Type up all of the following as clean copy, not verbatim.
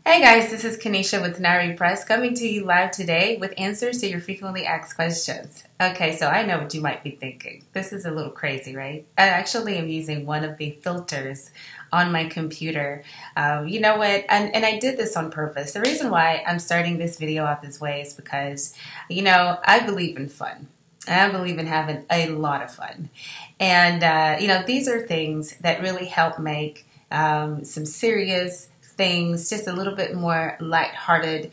Hey guys, this is Kanisha with Nari Press coming to you live today with answers to your frequently asked questions. Okay, so I know what you might be thinking. This is a little crazy, right? I actually am using one of the filters on my computer. You know what? And I did this on purpose. The reason why I'm starting this video out this way is because, I believe in fun. I believe in having a lot of fun. And, these are things that really help make some serious things just a little bit more lighthearted.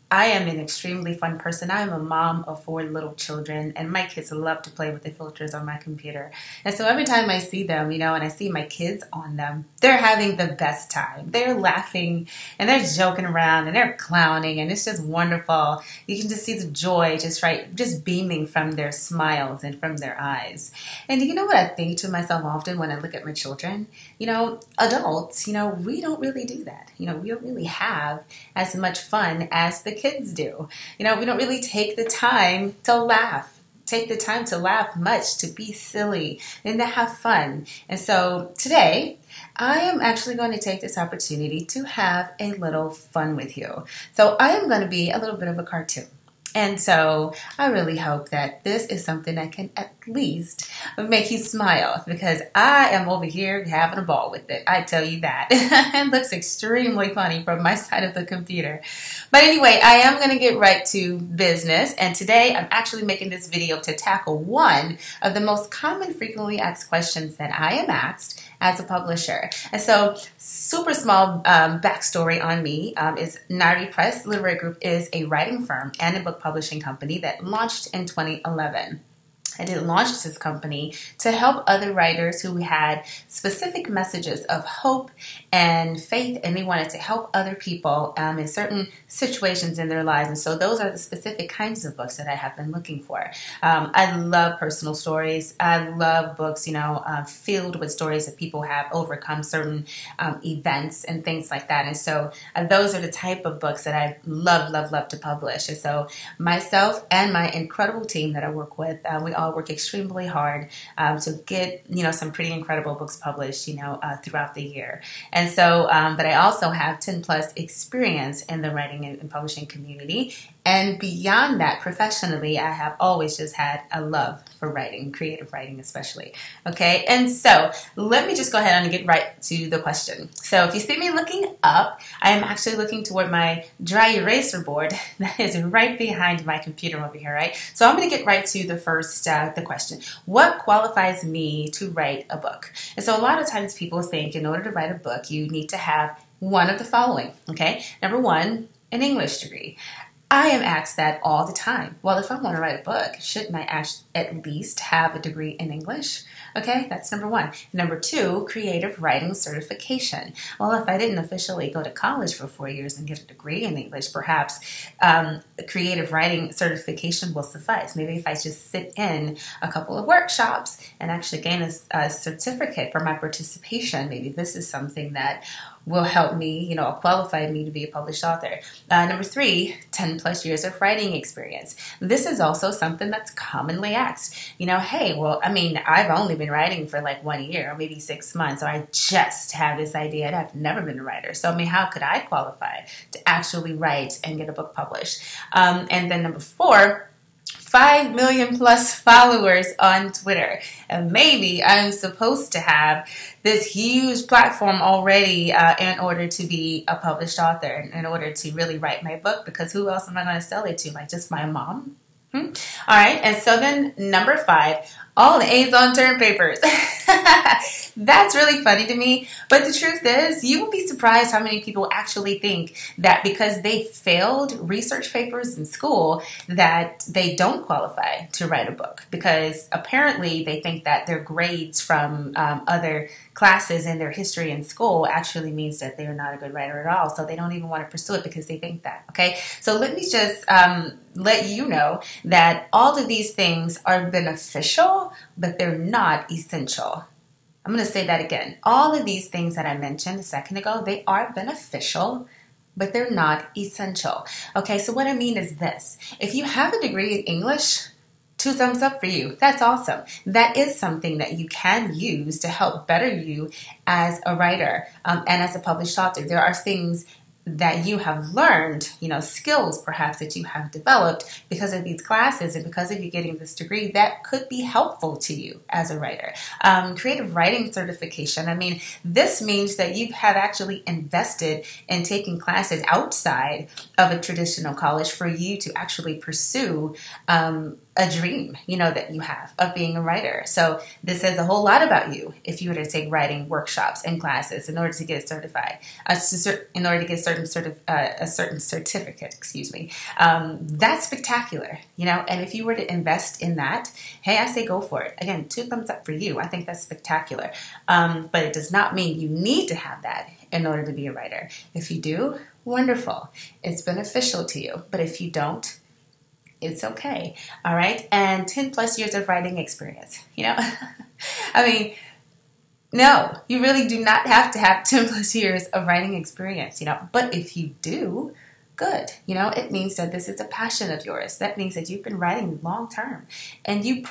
I am an extremely fun person. I am a mom of 4 little children, and my kids love to play with the filters on my computer. And so every time I see them, and I see my kids on them, they're having the best time. They're laughing, and they're joking around, and they're clowning, and it's just wonderful. You can just see the joy just beaming from their smiles and from their eyes. And you know what I think to myself often when I look at my children? Adults, we don't really do that. We don't really have as much fun as the kids do. We don't really take the time to laugh. Take the time to laugh much, to be silly, and to have fun. And so today, I am actually going to take this opportunity to have a little fun with you. So I am going to be a little bit of a cartoon. And so I really hope that this is something that can at least make you smile, because I am over here having a ball with it. I tell you that. It looks extremely funny from my side of the computer. But anyway, I am going to get right to business. And today I'm actually making this video to tackle one of the most common frequently asked questions that I am asked as a publisher. And so, super small backstory on me is Nari Press Literary Group is a writing firm and a book publishing company that launched in 2011. I did launch this company to help other writers who had specific messages of hope and faith, and they wanted to help other people in certain situations in their lives. And so those are the specific kinds of books that I have been looking for. I love personal stories. I love books, filled with stories that people have overcome certain events and things like that. And so those are the type of books that I love to publish. And so myself and my incredible team that I work with, we all work extremely hard to get some pretty incredible books published throughout the year. And so but I also have 10 plus experience in the writing and publishing community, and beyond that, professionally, I have always just had a love for writing, creative writing especially. Okay, and so let me just go ahead and get right to the question. So if you see me looking up, I am actually looking toward my dry eraser board that is right behind my computer over here, right? So I'm going to get right to the first, the question. What qualifies me to write a book? And so a lot of times people think in order to write a book, you need to have one of the following, okay? Number one, an English degree. I am asked that all the time. Well, if I want to write a book, shouldn't I at least have a degree in English? Okay, that's number one. Number two, creative writing certification. Well, if I didn't officially go to college for 4 years and get a degree in English, perhaps creative writing certification will suffice. Maybe if I just sit in a couple of workshops and actually gain a certificate for my participation, maybe this is something that will help me, qualify me to be a published author. Number three, 10 plus years of writing experience. This is also something that's commonly asked. Hey, well, I've only been writing for like 1 year or maybe 6 months, or I just have this idea and I've never been a writer. So, how could I qualify to actually write and get a book published? And then number four, 5 million plus followers on Twitter. And maybe I'm supposed to have this huge platform already in order to be a published author, in order to really write my book, because who else am I going to sell it to? Like just my mom? All right, and so then number 5, all the A's on term papers. That's really funny to me, but the truth is, you will be surprised how many people actually think that because they failed research papers in school, that they don't qualify to write a book, because apparently they think that their grades from other classes in their history in school actually means that they're not a good writer at all, so they don't even want to pursue it because they think that, okay? So let me just let you know that all of these things are beneficial, but they're not essential. I'm going to say that again. All of these things that I mentioned a second ago, they are beneficial, but they're not essential. Okay, so what I mean is this. If you have a degree in English, 2 thumbs up for you. That's awesome. That is something that you can use to help better you as a writer and as a published author. There are things that you have learned, skills perhaps that you have developed because of these classes and because of you getting this degree that could be helpful to you as a writer. Creative writing certification. I mean, this means that you have actually invested in taking classes outside of a traditional college for you to actually pursue a dream, that you have of being a writer. So this says a whole lot about you if you were to take writing workshops and classes in order to get certified, in order to get a certain certificate, that's spectacular, and if you were to invest in that, hey, I say go for it. Again, 2 thumbs up for you. I think that's spectacular. But it does not mean you need to have that in order to be a writer. If you do, wonderful. It's beneficial to you. But if you don't, it's okay. All right. And 10 plus years of writing experience, I mean, no, you really do not have to have 10 plus years of writing experience, but if you do, good. It means that this is a passion of yours. That means that you've been writing long term and you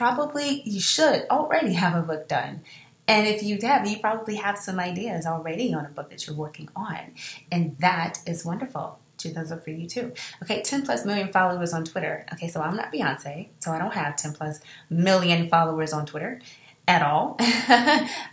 should already have a book done. And if you have, you probably have some ideas already on a book that you're working on. And that is wonderful. 2 thumbs up for you too. Okay, 10 plus million followers on Twitter. Okay, so I'm not Beyonce, so I don't have 10 plus million followers on Twitter at all.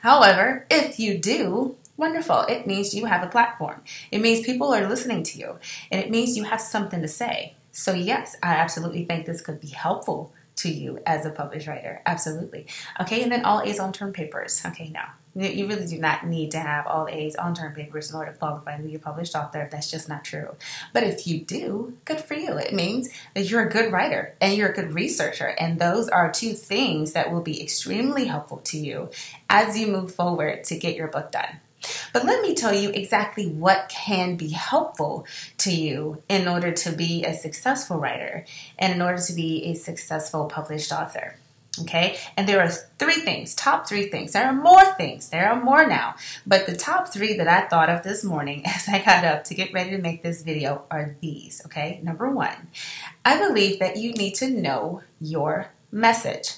However, if you do, wonderful. It means you have a platform. It means people are listening to you. And it means you have something to say. So yes, I absolutely think this could be helpful to you as a published writer. Absolutely. Okay, and then all A's on term papers. Okay, no. You really do not need to have all A's on term papers in order to qualify to be a published author. That's just not true. But if you do, good for you. It means that you're a good writer and you're a good researcher. And those are 2 things that will be extremely helpful to you as you move forward to get your book done. But let me tell you exactly what can be helpful to you in order to be a successful writer and in order to be a successful published author. Okay, and there are 3 things, top 3 things. There are more things. There are more now. But the top 3 that I thought of this morning as I got up to get ready to make this video are these. Okay, number 1, I believe that you need to know your message.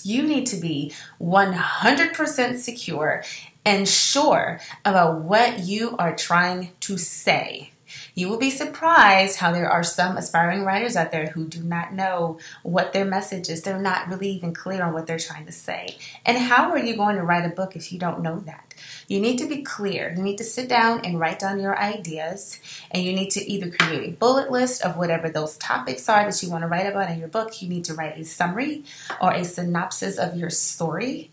You need to be 100% secure and sure about what you are trying to say. You will be surprised how there are some aspiring writers out there who do not know what their message is. They're not really even clear on what they're trying to say. And how are you going to write a book if you don't know that? You need to be clear. You need to sit down and write down your ideas, and you need to either create a bullet list of whatever those topics are that you want to write about in your book. You need to write a summary or a synopsis of your story.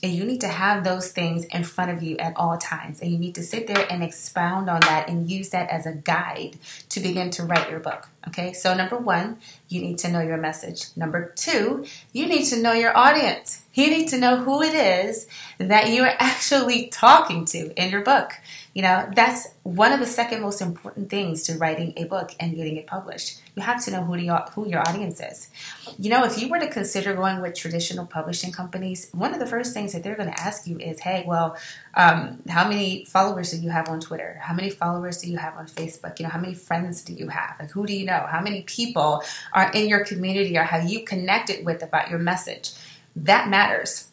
And you need to have those things in front of you at all times. And you need to sit there and expound on that and use that as a guide to begin to write your book. Okay, so number 1, you need to know your message. Number 2, you need to know your audience. You need to know who it is that you are actually talking to in your book. That's one of the second most important things to writing a book and getting it published. You have to know who your audience is. If you were to consider going with traditional publishing companies, one of the first things that they're going to ask you is, hey, well, how many followers do you have on Twitter? How many followers do you have on Facebook? How many friends do you have? Like, who do you know? How many people are in your community or have you connected with about your message? That matters.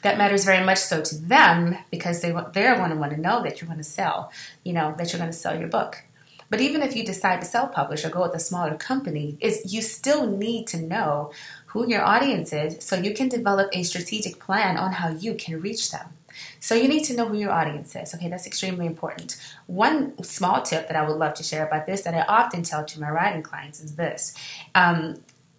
That matters very much so to them because they're going to want to know that you're going to sell, that you're going to sell your book. But even if you decide to self-publish or go with a smaller company, you still need to know who your audience is so you can develop a strategic plan on how you can reach them. So you need to know who your audience is. Okay, that's extremely important. One small tip that I would love to share about this that I often tell to my writing clients is this.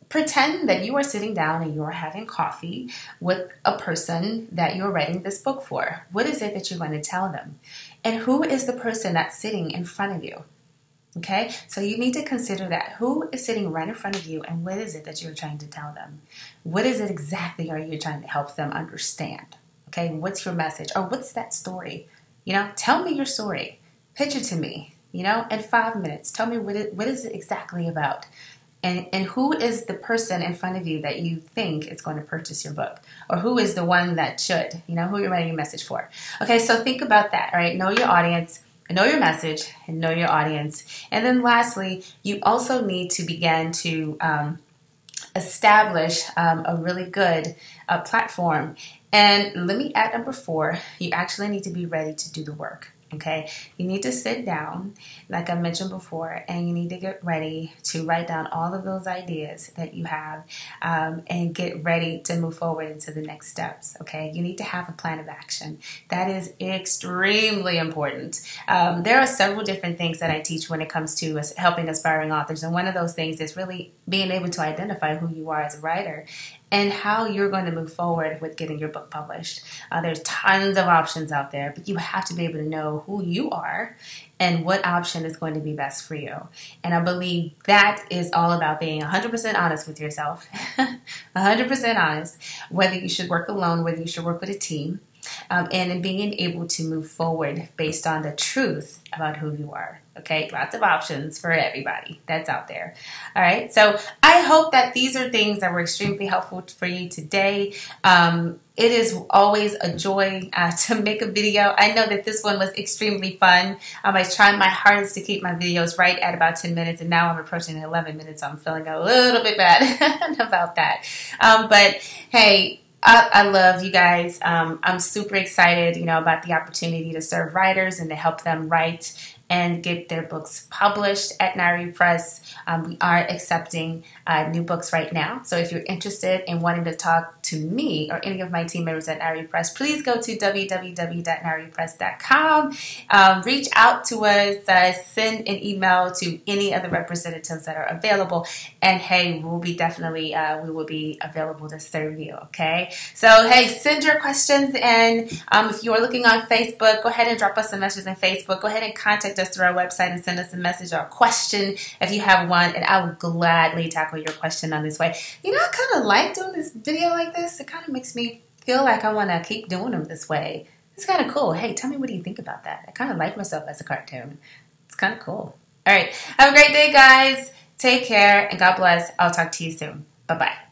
Pretend that you are sitting down and you are having coffee with a person that you're writing this book for. What is it that you're going to tell them? And who is the person that's sitting in front of you? Okay, so you need to consider that. Who is sitting right in front of you and what is it that you're trying to tell them? What is it exactly are you trying to help them understand? Okay, what's your message? Or what's that story? Tell me your story. Pitch it to me, in 5 minutes. Tell me what is it exactly about? And who is the person in front of you that you think is going to purchase your book? Or who is the one that should? Who you're writing a message for. Okay, so think about that, all right? Know your audience, know your message, and know your audience. And then lastly, you also need to begin to establish a really good platform. And let me add number 4, you actually need to be ready to do the work. Okay, you need to sit down, like I mentioned before, and you need to get ready to write down all of those ideas that you have and get ready to move forward into the next steps. Okay, you need to have a plan of action. That is extremely important. There are several different things that I teach when it comes to helping aspiring authors, and one of those things is really being able to identify who you are as a writer and how you're going to move forward with getting your book published. There's tons of options out there, but you have to be able to know who you are and what option is going to be best for you. And I believe that is all about being 100% honest with yourself, 100% honest, whether you should work alone, whether you should work with a team, and in being able to move forward based on the truth about who you are. Okay, lots of options for everybody that's out there. All right, so I hope that these are things that were extremely helpful for you today. It is always a joy to make a video. I know that this one was extremely fun. I tried my hardest to keep my videos right at about 10 minutes, and now I'm approaching 11 minutes, so I'm feeling a little bit bad about that. But hey, I love you guys. I'm super excited, about the opportunity to serve writers and to help them write and get their books published at Nari Press. We are accepting new books right now. So if you're interested in wanting to talk to me or any of my team members at Nari Press, please go to www.naripress.com. Reach out to us, send an email to any of the representatives that are available. And hey, we will be available to serve you, okay? So hey, send your questions, and if you are looking on Facebook, go ahead and drop us a message on Facebook. Go ahead and contact us through our website and send us a message or a question if you have one, and I will gladly tackle your question on this way. I kind of like doing this video like this. It kind of makes me feel like I want to keep doing them this way. It's kind of cool. Hey, tell me, what do you think about that? I kind of like myself as a cartoon. It's kind of cool. All right. Have a great day, guys. Take care, and God bless. I'll talk to you soon. Bye-bye.